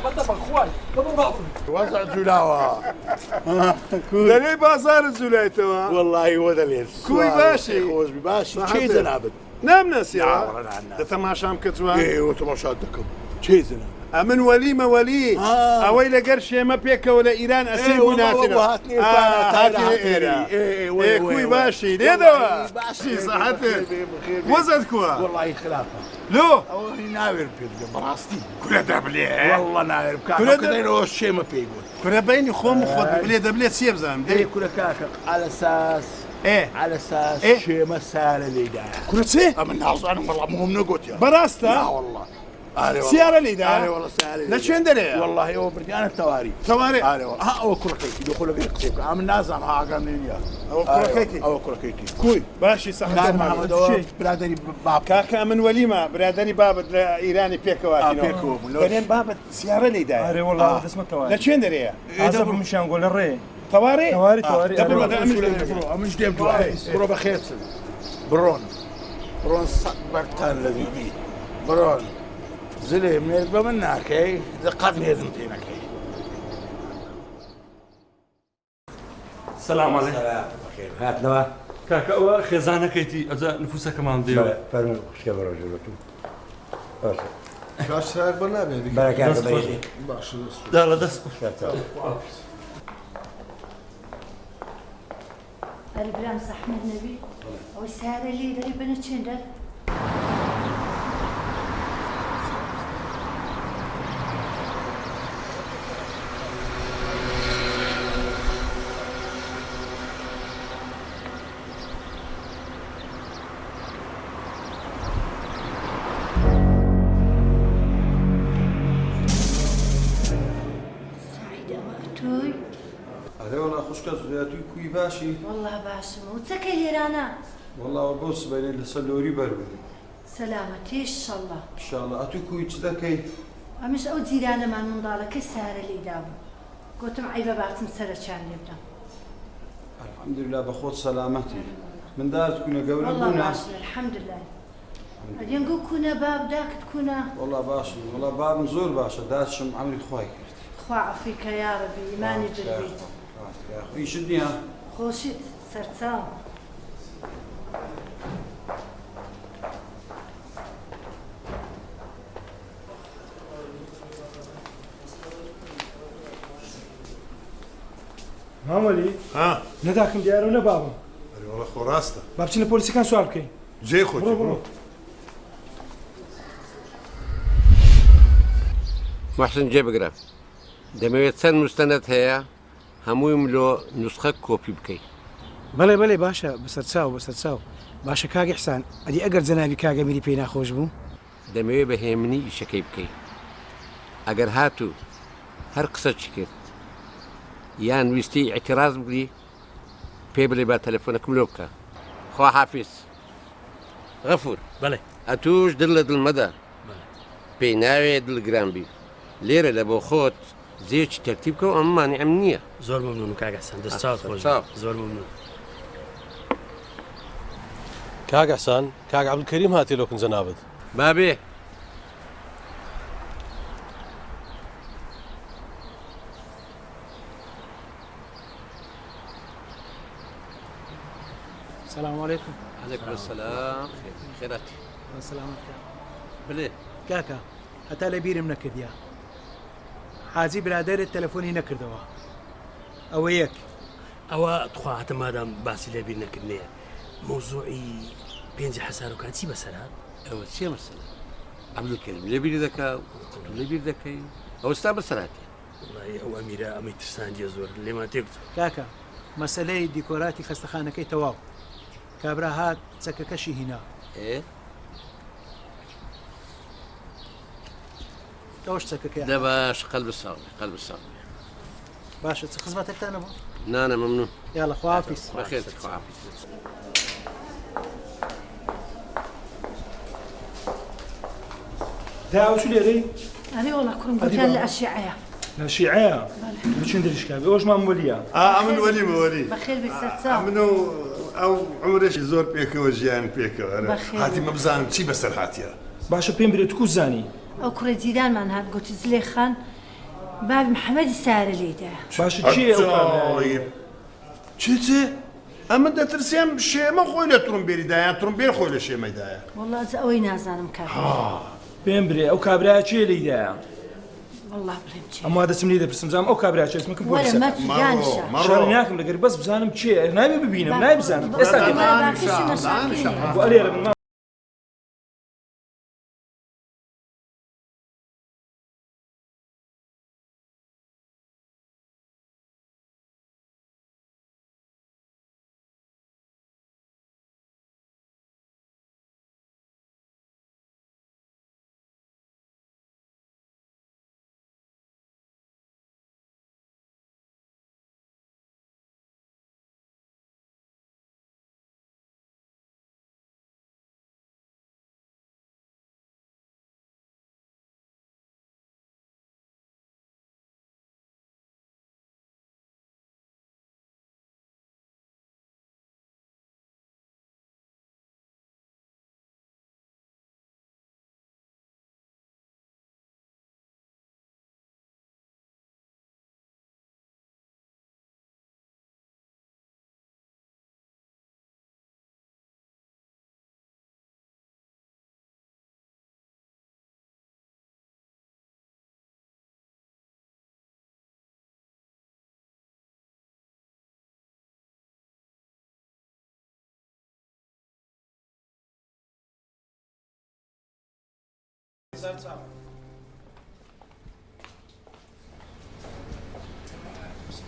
بەدە بەخوای وەزع جولاوە دەلێ بازارە جوولایتەوە والله وەدەلێت کوی باشی خۆشبی باشی چی جەنابەت نامناسیەوە دەتەماشام کە جوان ئێوە تەماشات دەکەم چی جەناب ئەمن وەلیمە وەلی ئەوەی لەگەر شێمە پێکەوە لە ئیران ئەسیر بوو ناتێنە کوی باشی لێدەوە باشی سەحەتت وەزت کووە والله خلافە لۆ ئەوەی ناوێر پێ بگەم بەڕاستی کورە دەبلێ والله ناوێر بکەنەوە شێمە پێی گوت کورە بینی خۆم خۆت بلێ دەبلێت چێ بزانم دەی کورە کاکە على اساس على اساس شێمە سارە لێدایە کورە چێ ئەمە نازانم بەڵام مهم نەگوتیان بەڕاستە والله سیارە لێدا والله سارە لە شوێن دەرەیە والله ئەوە بردیانە تەواری تەوارێ ئەوە کوڕەکەیکی دۆخۆ لەگەی قسێ بکە ئەمە نازانم هاگام نیە ئەوە کوڕەکەیکی کوی باشی سەحەت برادری باب کاکە من وەلیمە برادری بابت لە ئیرانی پێکەوەتینەوە بەنێن بابت سیارە لێدایە ئەرێ وەڵڵا دەسمە تەواری لە شوێن دەرەیە ئازە بمشیان گۆ لە ڕێ تەوارێ تەواری ئەمش دێم بڕۆ بەخێت بڕۆن بەرتان لە دیبی بڕۆن زلێ مێر بە من ناکەی دقەت هێزم پێ نەکەی سلام علیکم هاتنەوە کاکە ئەوە خێزانەکەیتی ئەجا نفوسەکەمان دێوە فەرمو خوشکە بەڕۆ ژێرەتون باشە کاشتراک بە نابێ بەرەکات بەیدی باشە دا لە دەست هەری برام زەحمەت نەبی ئەوەی سیارە لێ دەری بنە چێندەر ئەرێوەڵا خوشکە زواتوی کوی باشی والله باشم و چەکەی لێرانە وەڵاوە بۆ سبەینێ لەسەر لۆری بەربێ سەلامەتی ئینشەڵڵا ئینشاڵڵا ئەتوی کوی چ دەکەی ئەمش ئەو جیرانەمان منداڵەکەی سارە لێدا بوو گوتم ئەیبە باتم سەرچیان لێ بدەم الحەمدوللا بە خۆت سەلامەتی من دارت کوونە گەورە والله بوونە باشن الحەمدوللا ئەدێنگە کوونە باب داکت کوونە وەڵا باشن وەڵا بابم زۆر باشە داچم ئەمری خوای کرد خوا ئەفریکا یا ڕەبی ئیمانی دەبێت خۆیشت نییە خۆشیت سەرچاو مامەلی نەداکەم دیارە و نەبابم وەڵە خۆ ڕاستە با بچینە پۆلیسەکان سوال بکەین جێ خۆت بڕۆ محسن جێبگرە دەمەوێت چەند مستەنەت هەیە هەموویم لۆ نوسخە کۆپی بکەیت بەڵێ بەڵێ باشە بەسەر چاو باشە کاگە حسان ئەدی ئەگەر جەنابی کاگە میری پێی ناخۆش بوو دەمەوێت بە هێمنی ئیشەکەی بکەیت ئەگەر هاتوو هەر قسەچی کرد یان ویستی ئەتیراز بگری پێ بڵێ با تەلەفۆنەکەم لۆ بکە خوا حافیز غەفور بەڵێ ئەتوش دڵ لە دڵمەدا پێی ناوێت دڵگران بی لێرە لە بۆ خۆت زێکی تەرتیب بکە و ئەممانی ئەم نییە زۆر مەمنون کاک حەسان دەست چاوت خۆش زۆر مەمنون کاک حەسان کاک عەبدولکەریم هاتی لۆ کنجە نابێت بابێ السلام عليكم. عليكم السلام خيراتي سلامتك بلێ کاکە هەتا لە بیرم نەکردیا حاجی برادەرت تەلەفۆنی نەکردەوە ئەوە یەک ئەوە توخواتە مادام باسی لێبیر نەکردنێ مۆزوعی پێنج حەسارەکان چی بەسەرا ئەوە چێ مەسەلە عەبدولکەریم لێبیری دەکا لێبیر دەکەی ئەوەستا بەسەراتی وڵای ئەو ئەمیرە ئەمەی ترساندیە زۆر لێمان تێکچوو کاکە مەسەلەی دیکۆراتی خەستەخانەکەی تەواو کابرا هات چەکەکەشی هینا تەوەش چەکەکەی دەباش قەلب ساڵی باشە چ خزمەتێکتان نەبوو نانە مەمنون یاڵە خواحافیز بەخێر خواحافیز داوچ لێرەی ئەرێ وەڵا کوڕم گوتیان لە ئەشیعەیە لە شیعەیە بچین دەریشکاوی ئەوژمان وەلیە ئەمن وەلیمە وەلی بەخێر بێ سەرچاو من و ئەو عمرێکی زۆر پێکەوە ژیان پێکەوە هاتی مەبزانم چی بەسەر هاتیە باشە پێم برێت کو زانی ئەو کوڕە جیرانمان هات گوتی زلێ خان بابی محەممەدی سارە لێدا باشە چیە ئەو کابرایە؟ چێ؟ ئەمە دەترسیان شێمە خۆی لە ترومبێریدایە ترومبێر خۆی لە شێمەدایە وەڵڵا ئەوەی نازانم کار پێم برێ ئەو کابرایە چیە لێدایە؟ والله بڵێم چی ئەمە دەچم لێ دەپرسم زانم ئەو کابرا چێ اسمکم وەرە پۆلیسە مەتو شەڕ ناکەم لەگەر بەس بزانم چیە نابێ ببینم نایبزانم ئێستا بۆ لێرە بن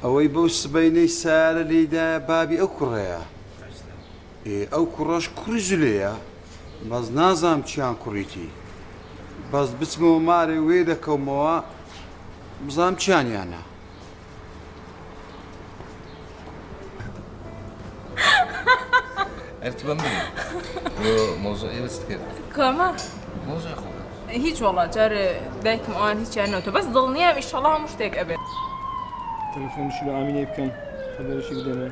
ئەوەی بەو سبەینەی سارە لێدایە بابی ئەو کوڕەیە ئەو کوڕەش کوڕی زولەیە بەس نازانم چیان کوڕیتی بەس بچمەوە مارێ وێ دەکەومەوە بزانم چیانیانە ارتبا مني موضوعي بس كده كمان موضوع خوب هیچ والله جار دایکم آن هیچ یعنی تو بس ضلنیم ان شاء الله مشتاق ابد تلفونش رو آمینه بکەم خبرشی بدەمێ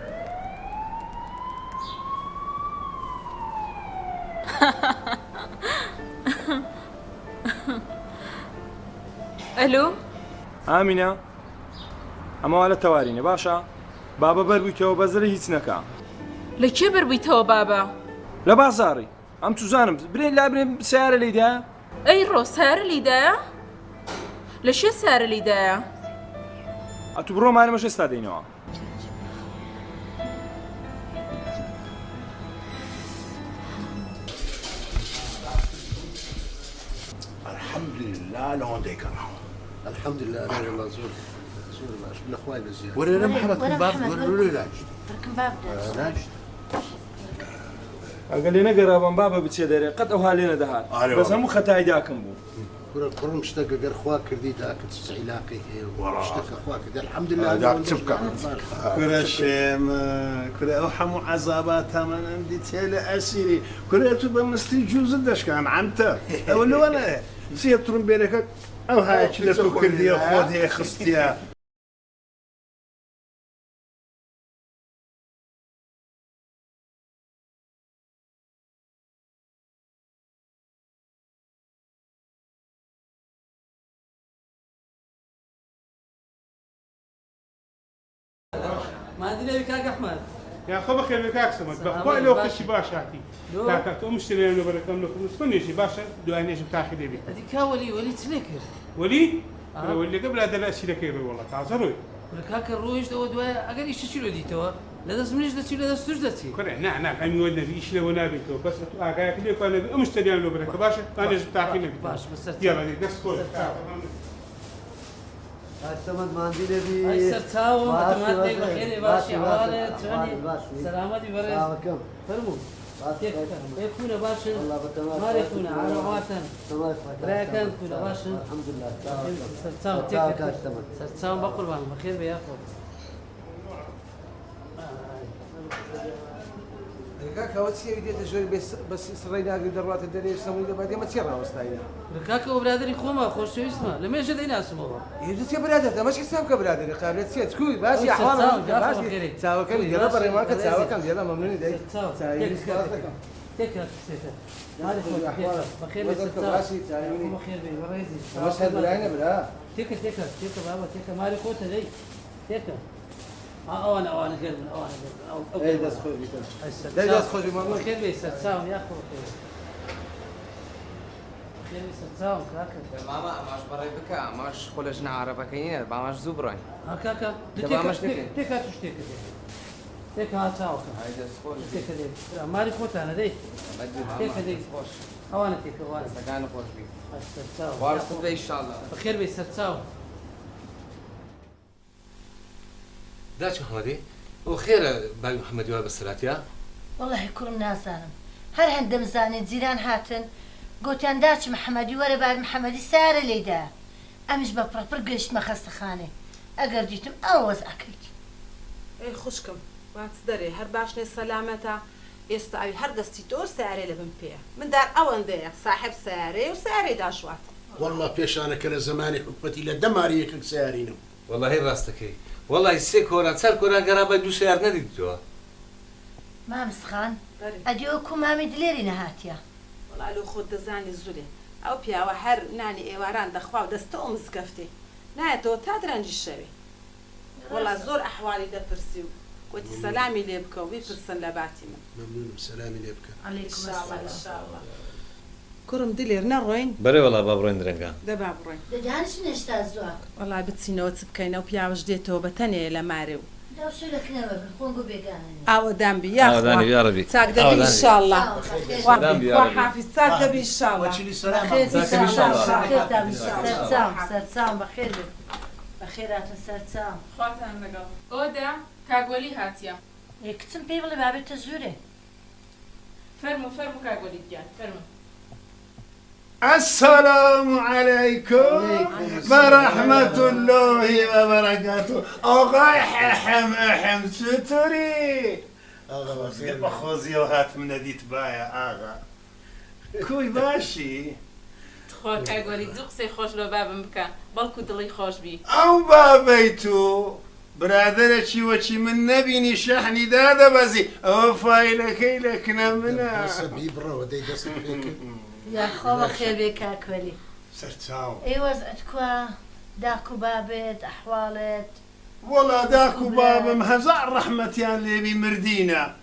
الو ئامینە ئەمەوە لە تەوارینە باشە بابە بەربوویتەوە بەزرە هیچ نەکە لە کێ بەربوویتەوە بابا لە بازاڕی ئەم توزانم برێن لا برێن سیارە لێدایە ئەی ڕۆ سارە لیدایە لە شێ سارە لیدایە ئەتو بڕۆمانەمەش ئێستا دەینەوە الحمد لله لون ديكره الحمد لله أنا والله زور باش من أخوي بزيادة ولا محمد باب ولا لاج بركم باب لاج ئەگەر لێ نەگەڕابم بابە بچێ دەرێ قەت ئەوها لێ نەدەهات بەس هەموو خەتای داکەم بوو كرم شتك غير خوا كردي داك علاقي شتك خوا كردي الحمد لله داك تبقى كرشم كره او حمو عذابات من عندي تيلا اسيري كره تو بمستي جوز داش كان عنت اولو انا سيترون بيرك او هاي كده كردي خودي خستيا ما عندي لك كاك احمد يا خو بخير بكاك سمك بخوي لو كشي باشاتي كاك تو مشتري له بركم لكم سكني شي باشا دواني شي تاخذ بي هذيك ولي تلكر ولي ولي قبل هذا لا شي لك والله تعذروا ولكاك الرويش دو دواء اقل ايش تشيلو دي تو لا لازم نيش دتي لا لازم تجدتي كره نعم عم يودنا في ايش لو نابيتو بس اكاك لي كان مشتري له بركه باشا انا جبت تاخذ بي باش بس يلا دي نفس كل الثمن ما عندي لي هاي سرتاو تماتي بخير باشي عواله توني سلامتي بريز فرمو يكون باشا ما يكون على واتن راكن كل باشا الحمد لله سرتاو تك سرتاو بقربان بخير بياخذ كاكا وتسير ديت شوي بس سرينا قد درات الدنيا سوي له بعدين ما تيرا وستاينا كاكا وبرادري خوما خوش شو اسمه لما يجي دينا اسمه يجي برادر ماشي حساب كبرادري قابلت سيت تكوي ماشي احوال ماشي تساوي كم ديال بري ما كتساوي كم ديال ممنون داي تكر هذا بخير بخير بي مشهد بالعين بلا تكر بابا تكر مالي قوته ذي تكر انا غير من انا اي داس خوي داس خوي ما بخير بي سلساهم يا اخو بخير بي سلساهم كاكا ماما ماش بري بكا ماش خلجنا عربة كينينا ماش زبران كاكا تكر تكر هاتاو هاي داس خوي تكر مالي قوته انا ذي تكر ذي انا تكر وانا سكان خوش بي سلساهم وارس ان شاء الله بخير بي سلساهم داش محمدي وخير باقي محمدي وهذا السلات والله كل نازانم هر هندم زاني جيران هاتن قوتان داش محمدي ورا بعد محمدي سارة ليدا امش بفرق قشت ما خست خانه اگر جيتم اوز اكلت اي خوشكم واتدري هر باشني سلامتا يستعي هر دستي تو سارة لبن بيه من دار اون ذا صاحب سارة وسارة داشوات والله بيش انا كلا زماني حكمتي لدماريك سارينو والله راستك والله السيك هورا تسال كورا قرابة دو سيار نديتوها ما مسخان اديوكم ما مدليري نهاتيا والله لو خود دزاني الزولي او بيا وحر ناني ايواران دخوا ودستو مسكفتي نايتو تادرنج الشري والله زور احوالي دبرسيو قلتي سلامي ليبكا ويفرسن لباتي ممنون بسلامي ليبكا عليكم السلام ان شاء الله كرم دلير نروين بري والله بابروين درنقا ده بابروين ده جانش نشتازوها والله بتسينو تبكينا وبيا وجديتو بتاني لماريو ده وشو لك نبغى خونقو بيجانا او دامبي يا اخوان يا ربي تاقدر ان شاء الله وحافظ تاقدر ان شاء الله بخير ان شاء الله بخير دام سرسام بخير بخيرات سرسام خواتان لقل اودا كاغولي هاتيا يكتم بيبل بابي تزوري فرمو كاغولي جان فرمو السلام عليكم ورحمة الله وبركاته أغاي حم ستري أغا خوزي وهات من ديت بايا أغا كوي باشي تخوا كاغولي دوقسي خوش لو بابا بكا بلكو دلي خوش بي أو بابيتو برادرتي وشي من نبيني شحني دادا بزي أو فايلكي لك نمنا سبي برو دي دست بيك يا خوة خير بك أكولي سرتاو ايوه زعتكوا داكو بابت أحوالت والله داكو بابا مهزع رحمة يا اللي مردينا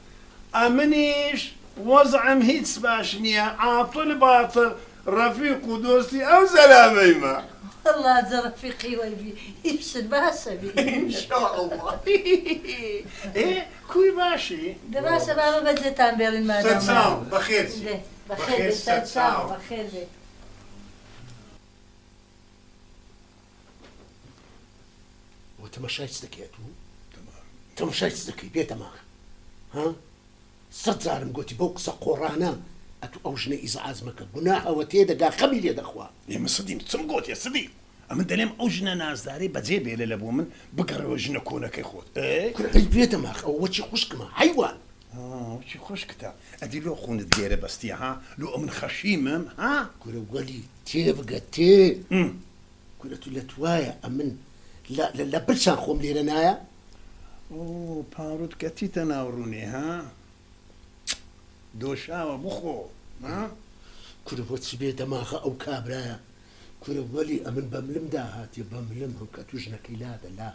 أمنيش وضعم هيت سباشنيا عاطل باطل رفيق ودوستي أو زلامي ما الله زر رفيقي ويبي يبشر باشا بي إن شاء الله إيه كوي باشي ده باشا بابا بجتان بيرين ما دام سرسام بخير بخير سرسام بخير بي وتمشيت ذكيتو تمشيت ذكي بيت ما ها صدزارم قلت بوقصة قرانا أتو أوجني إذا عزمك جناح وتيدا قا قبل يد أخوان يا مصديم تسمقوت يا صديق أمن دليم أوجنا ناس داري بجيبي للأبو من بقر وجنا كونك يا خوت إيه كنا البيت ما أو وشي خشك ما حيوان وشي خشك تا أدي لو خون الديرة بستي ها لو من خشيمم ها كنا ولي تيبقى تي كنا تلتوايا أمن لا بلسان خوم لي رنايا أوه بارود كتي تناوروني ها دوشاوة بخو ها كنا وتس بيت ما أو كابرايا كنا ولي أمن بملم داهاتي بملمهم كتوجنا كيلادا لا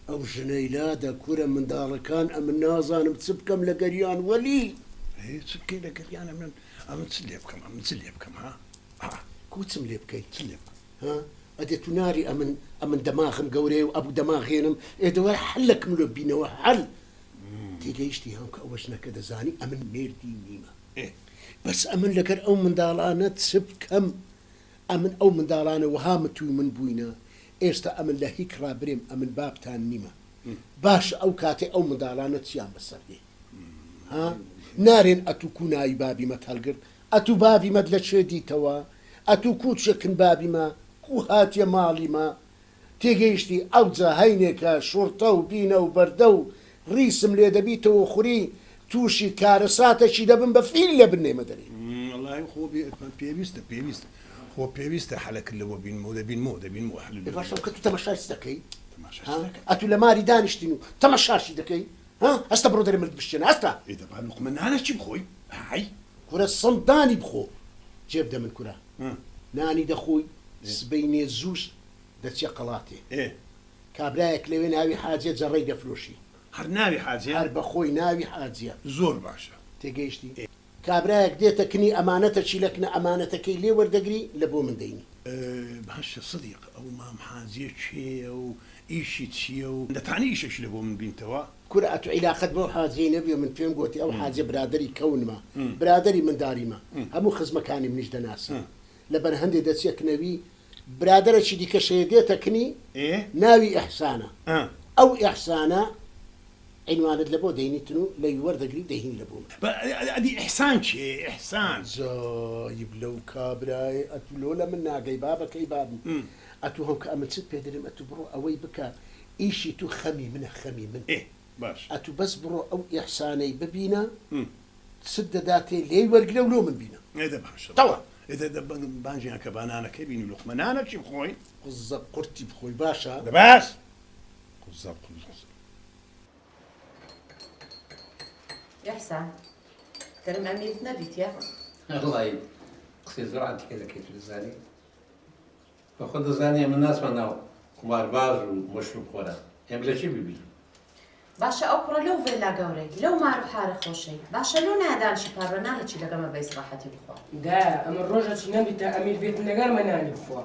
أو جنيلادا كنا من داركان أمن نازان متسبكم لقريان ولي إيه تسبكي لقريان أمن تسليبكم أمن تسليبكم ها كو تسليبكي تسليب ها أدي تناري أمن دماغم قوري وأبو دماغينم إيه حلك ملبينا وحل تيجيشتي هانك أوجنا كذا زاني أمن ميردي ميمة إيه بس أمن لكر أو من دالانا تسبكم أمن أو من دالانا وهامتو من بوينا إيستا أمن لهيك رابريم أمن بابتان نيمة باش أو كاتي أو من دالانا تسيان بسردي ها نارين أتو كوناي بابي ما تهلقر أتو بابي ما دلتشدي توا أتو كوت شكن بابي ما كوهات يا مالي ما تيجيشتي أوزا هينيكا شرطة وبينا وبردو ريسم ليدبيتو وخوري توشي كارساتا شي دبن بفيل لبني مدري والله خو بيبيست هو بيبيست حلك اللي هو بين مو حل باش كنتو تمشاش دكي ها اتو لماري دانشتينو تمشاش دكي ها استا برودري مرد بشنا استا اذا بعد من انا شي بخوي هاي كورة صنداني بخو جيب ده من كورة ناني دخوي سبيني زوج دتشي قلاتي كابرايك لوين ناوي حاجة جري دفلوشي هر ناوي حاجة هر بخوي ناوي حاجة زور باشا تيجيشتي كابرايك ديتكني أمانتك شيلكنا أمانتك لي وردقري لبو من ديني باشا صديق أو ما محاجة شيء أو إيشي شيء أو دتعني إيش لبو من بنتوا كرة علاقة بو حاجة نبي من فين قوتي أو حاجة برادري كون ما برادري من داري ما همو خزمة كاني منيش دناس لبن هندي دتشيك نبي برادر شي ديك شيء تكني ناوي إحسانا أو إحسانا عنوان لبو ديني تنو لي ورد قريب دهين لبو أدي إحسان شيء إحسان زايب لو كابراي أتلو لمن ناقي بابك أي باب أتوهم كأمل ست بيدرم أتبرو أوي بكا إيشي تو خمي من باش أتو بس برو أو إحساني ببينا سد ذاتي لي ورقلو لو من بينا إذا باش طوا إذا بانجي هكا بانانا كيبيني لقمنانا شي بخوي قزق قرتي بخوي باشا لباس قزق يا حسان ترى أميرتنا بيت يا الله قصي زرعت كذا كيف الزاني فخذ الزانية من الناس مناو قمار باز ومشروب خورا يبلا شي بيبي باشا أقرأ لو فيلا قوري لو ما أروح حارق خوشي باشا لو نادان شي بارنا لتشي لقما بيصراحتي بخوا دا أما الرجل شنبي تا أمير بيت نقال مناني بخوا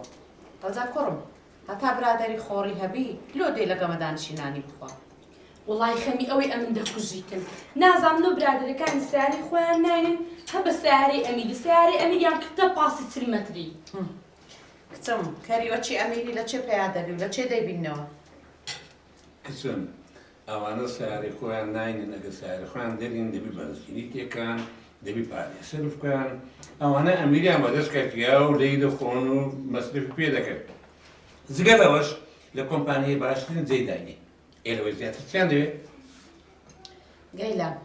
تذكرم هكا برادري خوري هبي لو دي لقما دان شناني بخوا والله خەمی ئەوەی ئەمن دەخوژیتن نازانم لەو برادەرەکانی سیاری خۆیان ناینن هە بە سیارەی ئەمیری سیارەی ئەمیریان کردە پاسی تریمەتری کچم کەریوەچی ئەمیری لە چێ پێیادەبی و لە چێ دەیبینەوە کچم ئەوانە سیاری خۆیان ناینن ئەگە سیاری خۆیان دەرین دەبی بەنزینی تێکان دەبی پارێ سەرف بکەن ئەوانە ئەمیریان بەدەست کردیا و لێی دەخۆن و مەسرفی پێ دەکرد جگە لەوەش لە کۆمپانیای باشترین جێی داینێ ئێلەوەی زیاتر چیان دەوێت؟ گەیلان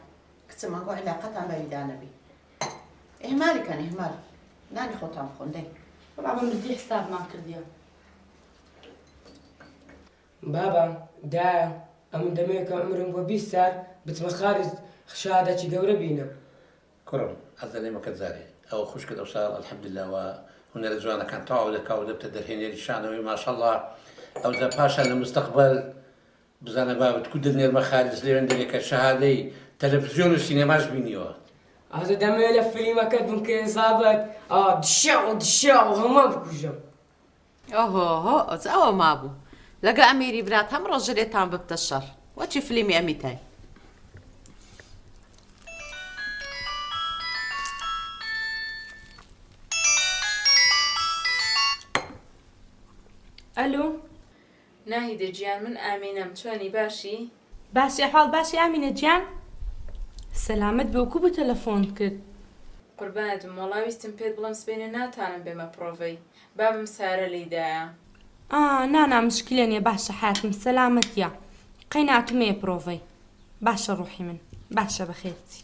کچم ئەنگۆ عیلاقەتان بەویدا نەبی ئێهمالیکەن ئێهمال نانی خۆتان بخۆن دەی بەڵام مردی حسابمان کردیە بابا دایە ئەمن دەمەیەکە عمرم بۆ 20 سال بچمە خارج شادەکی گەورە بینە کوڕم ئەزانێمەکەت زارێ ئەوە خوشکت ئەو ساڵ الحەمدلله و هونەرە جوانەکان تەواو دەکا و دەبتە دەرهێنێری شانەوەی ماشەڵڵا ئەوجا پاشان لە مستەقبەل بزانە بابت کو دەنێرمە خارج لێوێن دەرێکە شەهادەی تەلەڤیزیۆن و سینێماش بینیەوە ئازە دەمەوێت لە فیلمەکەت بمکە حسابەت دشا و هەموو بکوژم ئۆهۆ ئەوە مابوو لەگە ئەمیری برات هەم ڕۆژ ژلێتان ببتە شەڕ وەچی فیلمی ئەمیتای ئەلو ناهیدە گیان من ئامینەم چۆنی باشی؟ باسی حاڵ باسی ئامینە گیان؟ سەلامەت بێ وەکوو بە تەلەفۆن کرد قوربانەتم وەڵاویستم پێت بڵێم سبەینە ناتانم بێمە پرۆڤەی بابم سارە لێدایە نانا مشکلە نیە باشە حاتم سەلامەتیە قەی ناتومێ پرۆڤەی باشە ڕوحی من باشە بەخێرچی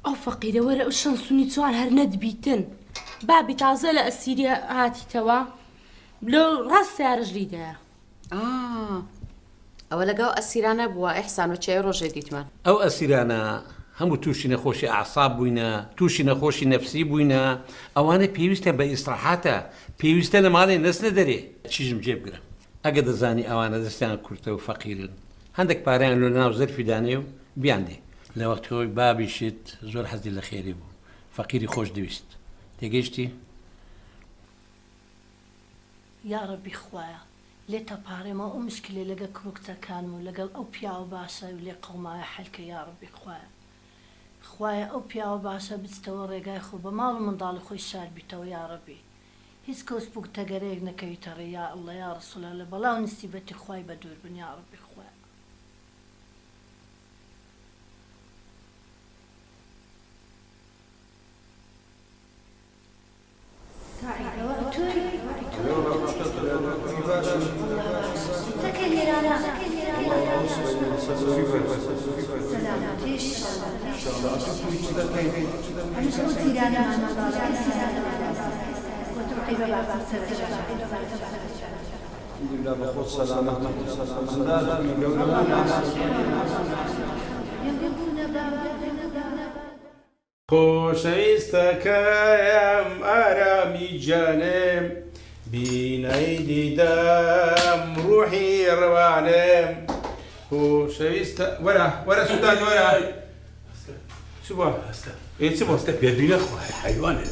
ئەو فەقیرە وەرە ئەو شەنسونی چوان هەر نەدبیتن بابی تازە لە ئەسیری هاتیتەوە لە ڕاست سیارەش لیدایە ئەوە لەگەڵ ئەسیرانە بووە ئەحسان و چێ ڕۆژێ دیتمان ئەو ئەسیرانە هەموو تووشی نەخۆشی ئاعساب بووینە تووشی نەخۆشی نەفسی بووینە ئەوانە پێویستە بە ئیستراحاتە پێویستە لە ماڵێ نەچنە دەرێ چیژم جێبگرە ئەگە دەزانی ئەوانە دەستیان کورتە و فەقیرن هەندێک پارەیان لە ناو زەرفی دانێ و بیان دێ لە وەختەوەی بابیشت زۆر حەزی لە خێری بوو فەقیری خۆش دەویست تێگەیشتی؟ یا ڕەبی خوایە لێتە پارێمە ئەو مشکلێ لەگە کڕوکچەکانم و لەگەڵ ئەو پیاوە باشە و لێ قەومایە حەلکە یا ڕەبی خوایە خوایە ئەو پیاوە باشە بچتەوە ڕێگای خۆ بە ماڵ و منداڵی خۆی شار بیتەوە یا ڕەبی هیچ کەس بوو تەگەرەیەک نەکەویتە ڕێ یا ئەڵڵە یا ڕەسوولە لە بەڵاو نسیبەتی خوای بە دوور بن یا ڕەبی خوایە ينقلون باب خۆشەویستەکەم ئارامی جانم بینەی دیدەم ڕوحی ڕەوانم خۆشەویستە وەرە سودان وەرە چ بووە؟ چ بۆ پێبینە خۆی حیوانە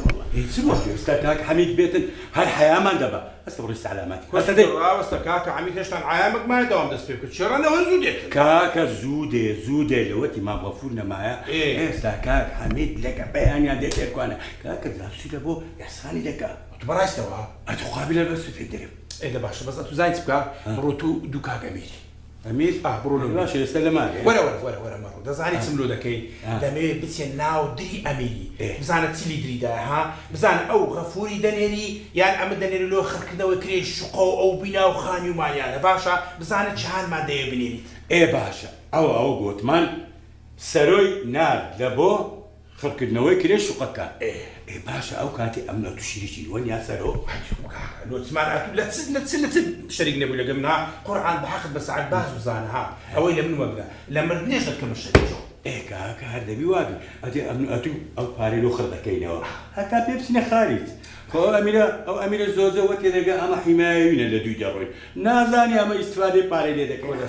چ بۆ ئێستا کاک حەمید بێتن هەر حەیامان دەبە ئەستا بڕی سەلامەتی ئەوەستە کاکە حەمید هێشتا عایامێکمان دەوام دەست پێ بکرد چێڕەنەوە زوو دێت کاکە زوودێ لەوەتی مام غەفور نەمایە ئێستا کاک حەمید لەکە بەیانیان دێت تێرکوانە کاکە جاسوسی لە بۆ یاسانی دەکا بەڕاستەوە ئەتو خوابی لەبەر سوفێ دەرێم ئێدە باشە بەس تو زانیت بکە بڕۆ تو دوو کاک ئەمیری ئەمیر بڕۆ باشە ئێستا لەمانێ وەرە مەڕۆ دەزانیت چم لۆ دەکەی دەمەوێت بچێن ناو دری ئەمیری بزانە چیلی دریدا ها بزانە ئەو غەفوری دەنێری یان ئەمە دەنێری لۆ خەرکردنەوەی کرێ شوقە و ئەو بینا و خانی و مالیانە باشە بزانە چهارمان دەیە بنێریت باشە ئەو گوتمان سەرۆی نار لە بۆ خەرکردنەوەی کرێ شوقەکە باشە ئەو کاتی ئەم لە تووشیریی وەنیا سەرۆ لۆچمان لە چ شەریک نەبوو لەگەم نا قورعان بەحەقت بە سەعات باش بزانە ها ئەوەی لە من وەگرە لە مردنێش دەکەمە شەریکەوە کاکە هەر دەبی وابی ئەدێ ئەتو ئەو پارەی لۆ خڕ دەکەینەوە هەتا پێ بچینە خاریت خۆ ئەو ئەمیرە زۆزەوە تێدەگە ئەمە حیمایوینە لە دوی دەڕۆین نازانی ئەمە ئیسفادەی پارەی لێ دەکەین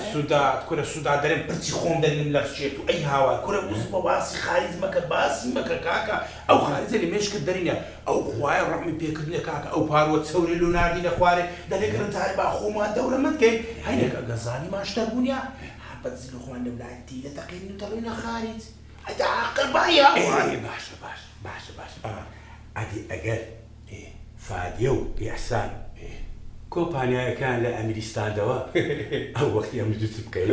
کورە سودا دەرێن پرچی خۆم دەرنم لە شێت و ئەی هاوار کورە وز بە باسی خاریز مەکە باسی مەکە کاکە ئەو خاریزە لە مێشکرد دەرینە ئەو خوایە ڕەحمی پێکردنە کاکە ئەو پاروە چەورێ لۆ ناردینە خوارێ دەلێگەرن تاری با خۆمان دەورەمەند کەین هەینێکە گەزانی ماشتەر بوونیا بەزی لە خۆمان لەولایەتی لە تەقین و تەڵێنە خاریز ئەدا عاقل باە باشە ئەدی ئەگەر فادیە و ئیحسان کۆمپانیایەکان لە ئەمیریستاندەوە ئەو وەختی ئەم دووت بکەین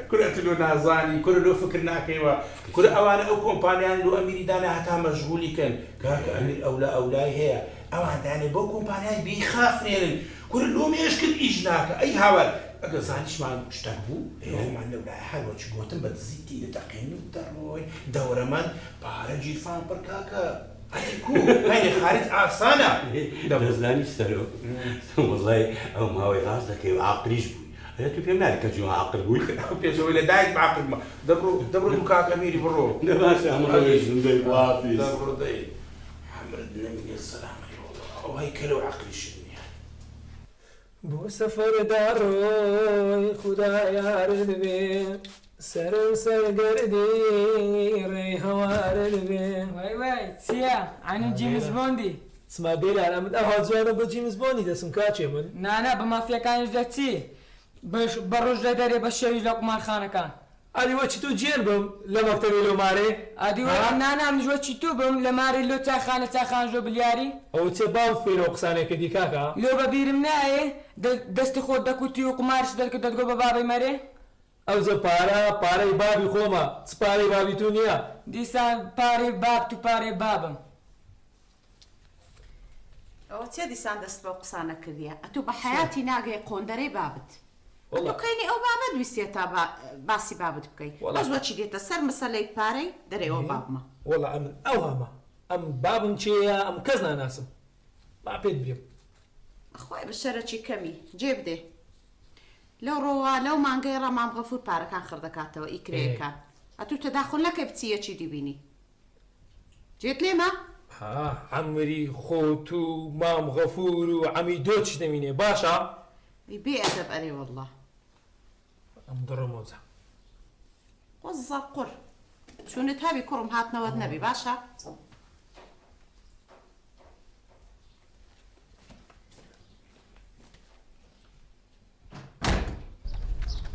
کورەت لۆ نازانی کورە لۆ فکر ناکەیوە کورە ئەوانە ئەو کۆمپانیان لۆ ئەمیریدانە هەتا مەشغولیکەن کاکە ئەمیر ئەولای هەیە ئەوان دانێ بۆ کۆمپانیای بیخافرێنن کورە لۆ مێشکرد ئیش ناکە ئەی هاوار ئەگە زانیشمان شتێک بوو ئێوەمان لەولای هەروەچ گوتم بە دزیتی لە تەقین و دەڕۆی دەورەمەند پارە جیرفان پڕ کاکە هەینێ خارج ئاسانە دەزانی سەرۆ وەڵای ئەو ماوەی ڕاست دەکەی و عاقلیش بووی ئەرێ تو پێم ناری کە جوان عاقل بووی پێشەوەی لە دایک عاقل بوومە دەبڕۆ دوو کاک ئەمیری بڕۆ باشە ئەمڕۆی زندەی وافیز دەبڕدەی حەمرت نەمینێ سەلامەی ئەو هەیکەلە و عاقلیش نییە بۆ سەفەردا ڕۆی خودا یارت بێ سەرم سەرگەردی ڕێی هەوارت بێ وای چییە؟ ئەنی جیمز بۆندی؟ سما بێلار ئەمت ئەها جوانە بۆ جیمز بۆندی دەسم کاچێ من نانە بە مافیەکانیش دەچی بە ڕۆژ لە دەرێ بە شەوی لە قومارخانەکان ئەدی وەچی تۆ جێر بم لە مەکتەبی لۆ مارێ ئەدی نانا منیش تو بم لە ماری لۆ چاخانە بلیاری ئەو چێ باوت فێرەوە قسانێکە دی کاکە لۆ بە بیرم نایێ دەستی خۆت دەکوتی و قومارش دەرکە دەتگۆ بە بابەی مەرێ ئەو زە پارەی بابی خۆمە چ پارەی بابی تو نییە دیسان پارەی باب تو پارەی بابم ئەوە چێ دیسان دەست بە قسانە کردیە ئەتو بە حیاتی ناگەی قۆندەرەی بابت ئەتوکەینی ئەو بابەت ویستێت تا باسی بابت بکەیت ئەزوە چی دێتە سەر مەسەلەی پارەی دەرێەوە بابمە وەڵا ئەمن ئەو هەمە ئەم بابم چێە ئەم کەس ناناسم با پێت بێم خۆی بە شەرەکی کەمی جێ بدێ لەو ڕۆوە لەو مانگەی ڕەمام غەفور پارەکان خڕدەکاتەوە ئیکرەیەکان ئەتوو تەداخل نەکەی بچیەکی دیبینی جێت لێمە؟ عەمری خۆت و مام غەفور و عەمی دۆچ دەمینێ باشە؟ بێ ئەدەب ئەرێ وەڵڵا ئەم دڕەمۆزە وەزە قوڕ چونت هەبی کوڕم هاتنەوەت نەبی باشە؟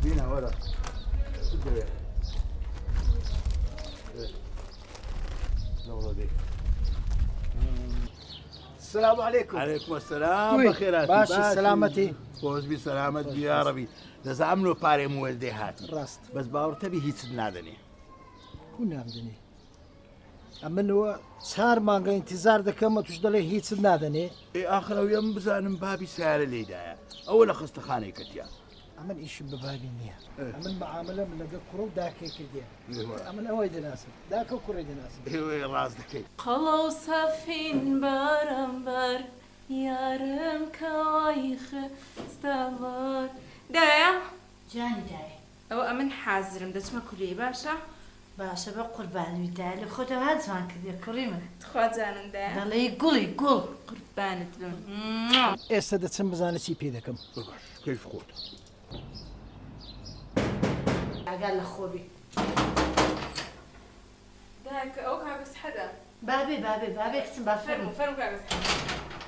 بينا ورا السلام عليكم. عليكم السلام بخيرات باشي سلامتي فوز بسلامت يا ربي لازم عملوا باري مولدي هات راست بس باور تبي هيت نادني كون نادني اما نو صار مانگا انتظار دكما توش دلي هيت نادني اي اخر يوم بزانم بابي سهل لي دا اول خست خاني كتيا أمن إيش ببابي نيا أمن معاملة من لقى كرو داكي كرديا أمن أويد ناس داكو كريد ناس إيه راس دكي قلو سفين بارمبر يارم كوايخ استوار دايا جاني داي أو أمن حازرم دتما كلي باشا باشە بە قوربانی ویدا لە خۆتەوە ها جوان کردی کوڕی من خوا جانندایە دەڵێ گوڵی گوڵ قوربانت بم ئێستا دەچم بزانە چی پێ دەکەم کەیف خۆت ئەگەر لە خۆبی داکە ئەو کاگەس حەدا بابێ کچم با فەرمو کاگەس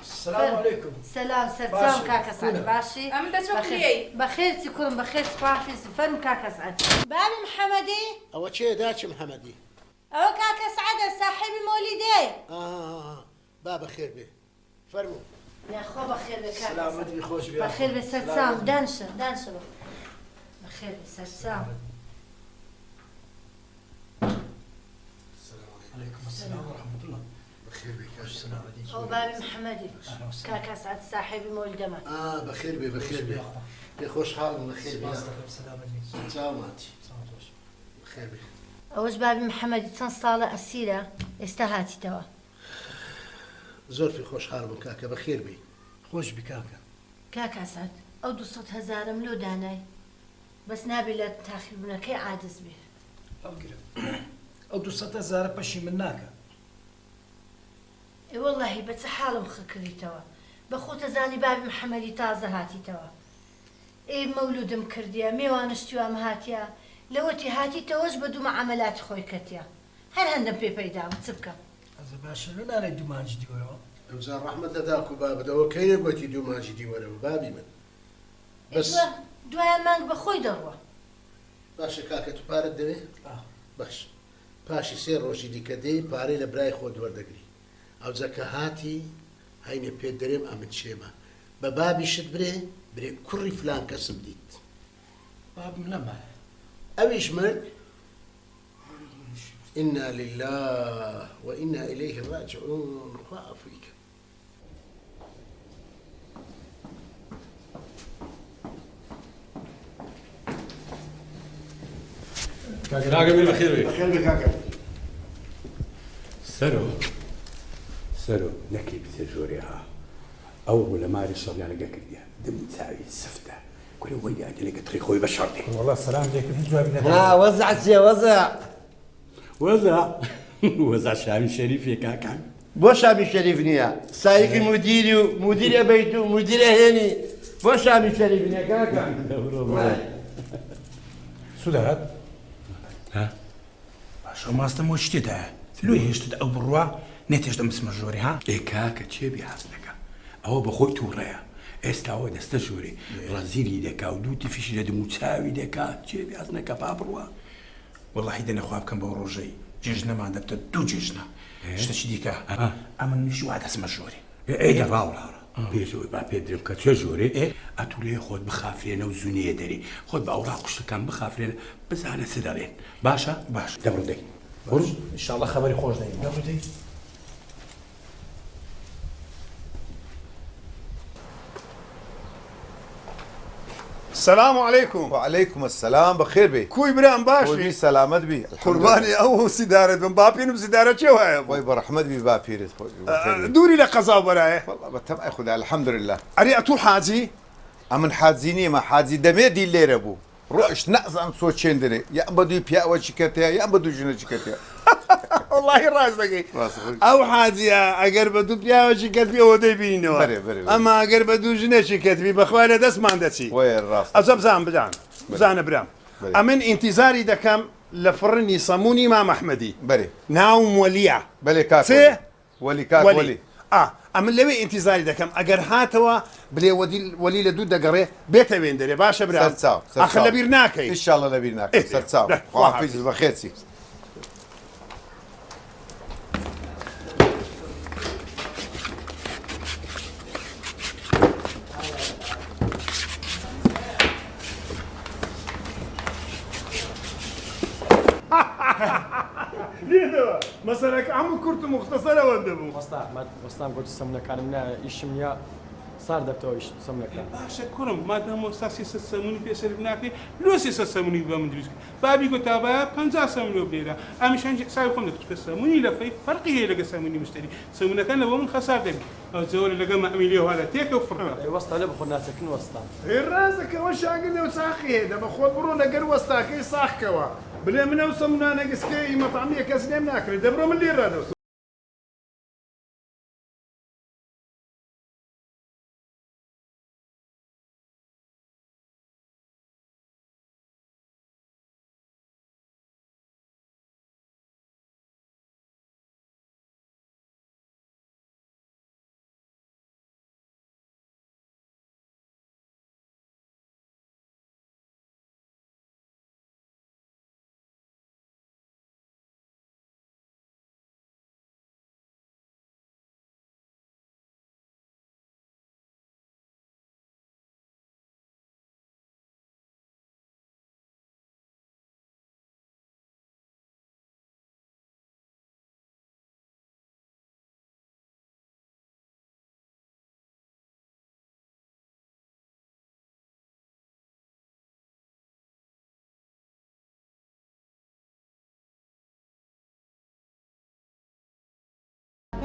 السلام عليكم سلام سەرچاو کاکە سعد باشی ئەم دەچۆ کێی بەخێرچی کوڕم بەخێر سپاحفیز فەرم کاکە سعد بابی محەمەدی ئەوە چێ داچی محەمەدی ئەوە کاکە سعدە صاحبی مۆلیدەی با بەخێر بێ فەرمو یاخۆ بەخێر بێ کاکە سلامەتی خۆش بێ بەخێر بێ سەرچاو دانشە بەخێر بێ سەرچاو عليكم السلام ورحمة الله بخير بك يا السلام عليكم أو بابي محمدي كاكا سعد صاحبي مول دمى بخير بخير بخوش حال بخير بك سلاماتي بخير بك أوش بابي محمدي تن صالة أسيرة استهاتي توا زور في خوش حال كاكا بخير بي خوش بكاكا كاكا سعد أو 200,000 ملو داناي بس نابي لا تاخذ منها كي عاجز به ئەو 200,000 پەشی من ناکە اي والله بس حالم خكريتوا بخوت زاني بابي محمدي تازه هاتيتوا اي مولودم كرديا ميوانشتوا مهاتيا لوتي هاتيتوا بدو مع عملات خوي كتيا هل هندم بي بيدا متسبكا ئەزە باشە لەنانە دوومانجی دیوەرەوە ئەمزان ڕەحمەت دەداکو بابەدەوە کەی نەگوتی دوومانجی دیوەرەوە بابی من بس دوای مانگ بخۆی دەڕوە باشە کاکە تو پارەت دەوێ باش پاشی سێ ڕۆژی دیکە دەی پارەی لە برای خۆت وەردەگری ئەو جەکە هاتی هەینێ پێ دەرێم ئەمن چێمە بە بابیشت برێ کوڕی فلان کەسم دیت بابم نەما ئەویش مرد إنا لله وإنا إليه راجعون خوا عفویکە كاكا بخير بخير بك كاكا سرو لكي بسجوريها أول ما رسول يعني قاكديا دم تساوي السفتة كل ويا أجلك تخي خوي بشرتي والله السلام عليكم وزع شامي الشريف يا كاكا بۆ شامی شەریف نییە سایقی مدیری و مدیری ئەبەیت و مدیرە هێنی بۆ شامی شەریف نییە کاکە سودات باشە ماستەمەوە شتێدایە لۆ هێشتت ئەو بڕوا نێتێشتە مسمە ژۆری ها ئێ کاکە چێ بیازنەکە ئەوە بە خۆی تووڕەیە ئێستاوە دەستە ژۆری ڕەزیری دەکا و دوو تیفیشی لە دم و چاوی دەکات چێ بیازنەکە با بڕوە وەڵڵاهی دەنەخوا بکەم بەو ڕۆژەی جێژنەمان دەبتە دوو جێژنە شتێکی دیکە ئەمە منیش وا دەسمە ژۆری ئێدە ڕاوڕارە پێشەوەی با پێدرم کە چێ ژۆرێ ئەتولێ خۆت بخافرێنە و زوونەیە دەری خۆت بە ئەوڕا قوشتەکان بخافرێنە بزانە چ دەڵێن باشە باش دەبڕدەی ئینشاڵڵا خەبەری خۆش دەین دەبڕدەی السلام عليكم وعليكم السلام بخير بي كوي برام باشي كوي سلامت بي قرباني او سيدارة بن بابين بسيدارة شو هاي وي برحمت بي بابيرت دوري لقضاء براي والله بتم اخذ الحمد لله اري اتو حاجي امن حاجيني ما حاجي دمي دي اللي ربو روش نقزم صوت شندري يا بدو بيا وشكتها يا بدو جنة شكتها والله راسك او حاجي اگر بدو بيا وشكت بي ودي بينو اما اگر بدو جنة شكت بي بخواله دس ما عندتي وين راس ازب بزان برام امن انتظاري دكم لفرني صموني مع محمدي بري ناوم وليع بلي كاك ولي كاك ولي امن لوي انتظاري دكم اگر هاتوا بلي ولي لدو دقري بيته وين دري باشا برام سرتساو اخ لبيرناكي ان شاء الله لبيرناكي سرتساو حافظ بخيرتي مسألة عم كرت مختصرة وندبو وستا أحمد وستا قلت سمنا كان منا إيشمنيا صار دبتو إيش سمنا كان باشا كرم ما دام وساسي سسموني بيسرب ناكي لو سسموني بمدرس بابي قلت أبا 50 سموني بليرة أمشان سايق خمسة تسموني لفي فرقي هي لقى سموني مشتري سمونا كان لو من خسارة دم زول لقى ما أميليو هذا تيك وفرقة وستا لا بخو ناس كن وستا الرازك وش عقلي وساقي ده بخو برونا قر وستا كي صاح كوا بلێ منە و سەمونانە گسکەی مەتامیە کەس لێم ناکرێت دەبڕۆ من لێ ڕادەوە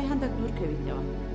هەندێک دوور کەویتەوە